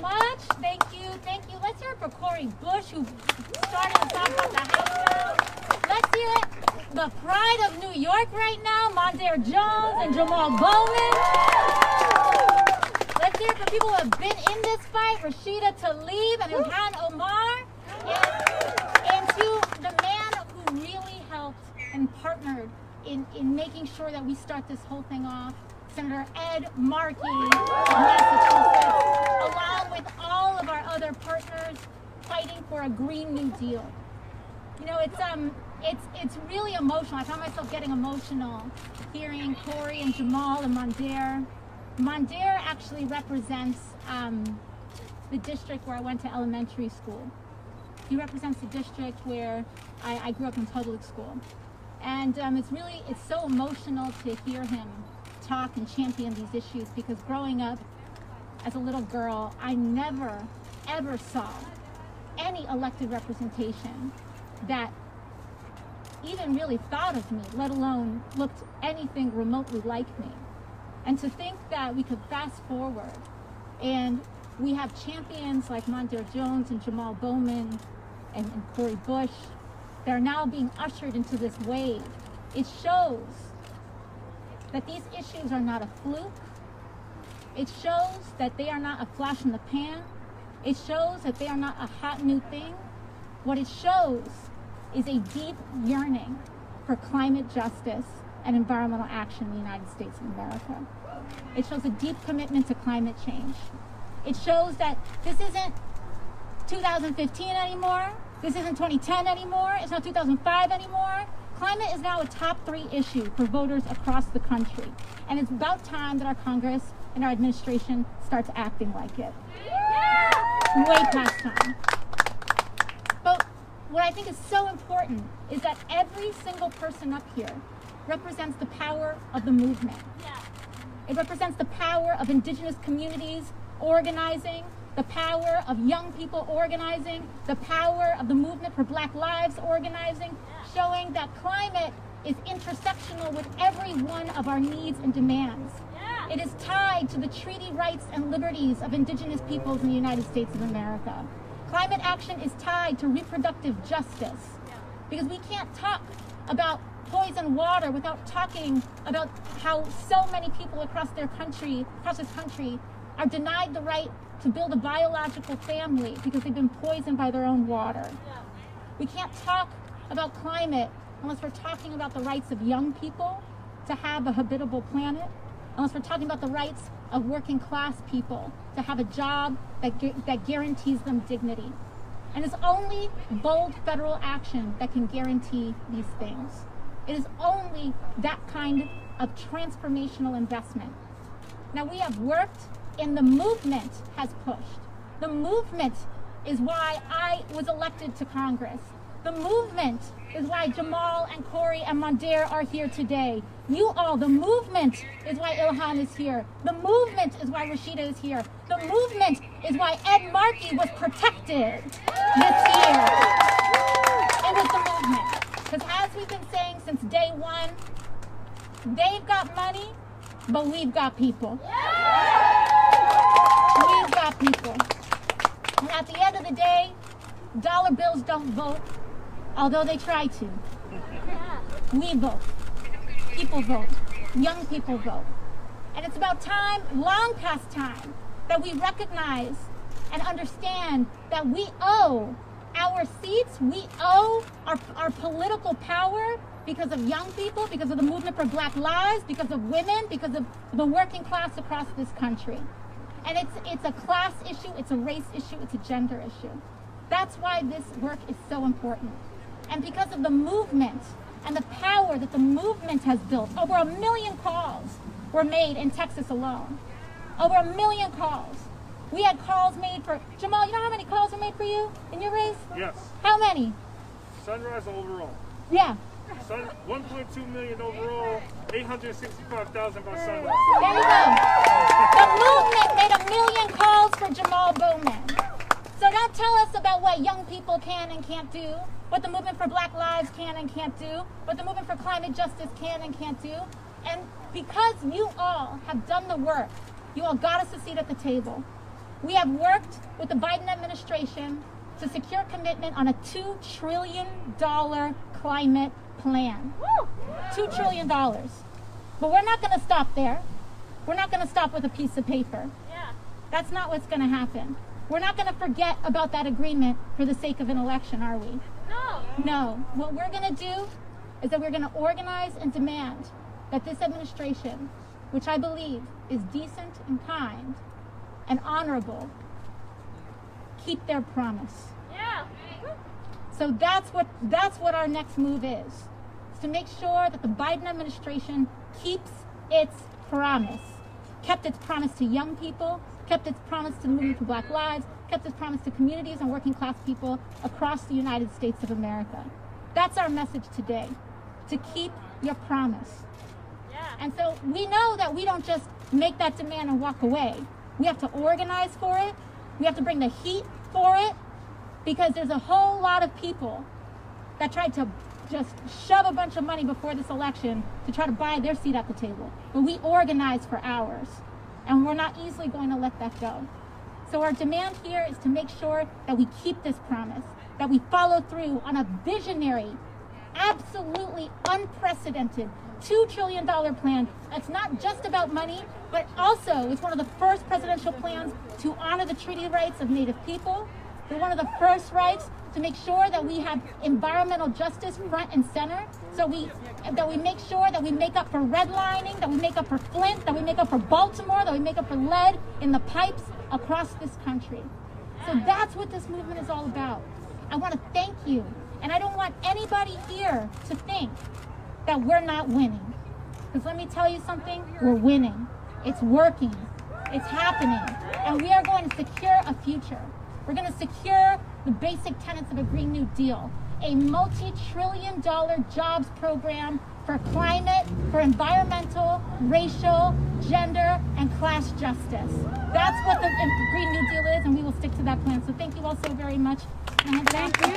much. Thank you. Let's hear it for Cori Bush, who started to talk about the House bill. Let's hear it. The pride of New York right now, Mondaire Jones and Jamal Bowman. Let's hear it for people who have been in this fight, Rashida Tlaib and Ilhan Omar. And to the man who really helped and partnered in making sure that we start this whole thing off, Senator Ed Markey of Massachusetts, along with all of our other partners fighting for a Green New Deal. You know, it's really emotional. I found myself getting emotional hearing Cori and Jamal and Mondaire. Mondaire actually represents the district where I went to elementary school. He represents the district where I grew up in public school. And it's so emotional to hear him talk and champion these issues, because growing up as a little girl, I never, ever saw any elected representation that even really thought of me, let alone looked anything remotely like me. And to think that we could fast forward and we have champions like Mondaire Jones and Jamal Bowman and Cori Bush that are now being ushered into this wave, it shows that these issues are not a fluke. It shows that they are not a flash in the pan. It shows that they are not a hot new thing. What it shows is a deep yearning for climate justice and environmental action in the United States of America. It shows a deep commitment to climate change. It shows that this isn't 2015 anymore. This isn't 2010 anymore. It's not 2005 anymore. Climate is now a top 3 issue for voters across the country. And it's about time that our Congress and our administration starts acting like it. It's way past time. But what I think is so important is that every single person up here represents the power of the movement. It represents the power of indigenous communities organizing, the power of young people organizing, the power of the movement for Black Lives organizing, showing that climate is intersectional with every one of our needs and demands. It is tied to the treaty rights and liberties of indigenous peoples in the United States of America. Climate action is tied to reproductive justice, because we can't talk about poison water without talking about how so many people across this country are denied the right to build a biological family because they've been poisoned by their own water. We can't talk about climate unless we're talking about the rights of young people to have a habitable planet, unless we're talking about the rights of working class people to have a job that guarantees them dignity. And it's only bold federal action that can guarantee these things. It is only that kind of transformational investment. Now, we have worked, and the movement has pushed. The movement is why I was elected to Congress. The movement is why Jamal and Cori and Mondaire are here today. You all, the movement is why Ilhan is here. The movement is why Rashida is here. The movement is why Ed Markey was protected this year. It was the movement. Because as we've been saying since day one, they've got money, but we've got people. We've got people. And at the end of the day, dollar bills don't vote, although they try to. We vote. People vote. Young people vote. And it's about time, long past time, that we recognize and understand that we owe our seats, we owe our political power because of young people, because of the movement for Black lives, because of women, because of the working class across this country. And it's a class issue, it's a race issue, it's a gender issue. That's why this work is so important. And because of the movement and the power that the movement has built, over 1 million calls were made in Texas alone. Over 1 million calls. We had calls made for, Jamal, you know how many calls were made for you in your race? Yes. How many? Sunrise overall. Yeah. 1.2 million overall, 865,000 by Sunrise. There you go. The movement made 1 million calls for Jamal Bowman. So don't tell us about what young people can and can't do, what the movement for Black Lives can and can't do, what the movement for climate justice can and can't do. And because you all have done the work, you all got us a seat at the table. We have worked with the Biden administration to secure commitment on a $2 trillion climate plan. $2 trillion. But we're not going to stop there. We're not going to stop with a piece of paper. That's not what's going to happen. We're not going to forget about that agreement for the sake of an election, are we? No. What we're going to do is that we're going to organize and demand that this administration, which I believe is decent and kind and honorable, keep their promise. So that's what our next move is to make sure that the Biden administration keeps its promise. Kept its promise to young people, kept its promise to the movement for Black Lives, kept its promise to communities and working class people across the United States of America. That's our message today, to keep your promise. And so we know that we don't just make that demand and walk away. We have to organize for it. We have to bring the heat for it, because there's a whole lot of people that tried to just shove a bunch of money before this election to try to buy their seat at the table. But we organize for ours, and we're not easily going to let that go. So our demand here is to make sure that we keep this promise, that we follow through on a visionary, absolutely unprecedented $2 trillion plan. That's not just about money, but also it's one of the first presidential plans to honor the treaty rights of Native people. They're one of the first rights to make sure that we have environmental justice front and center. So that we make sure that we make up for redlining, that we make up for Flint, that we make up for Baltimore, that we make up for lead in the pipes across this country. So that's what this movement is all about. I want to thank you. And I don't want anybody here to think that we're not winning. Because let me tell you something, we're winning. It's working. It's happening. And we are going to secure a future. We're going to secure the basic tenets of a Green New Deal, a multi-trillion-dollar jobs program for climate, for environmental, racial, gender, and class justice. That's what the Green New Deal is, and we will stick to that plan. So thank you all so very much. Thank you.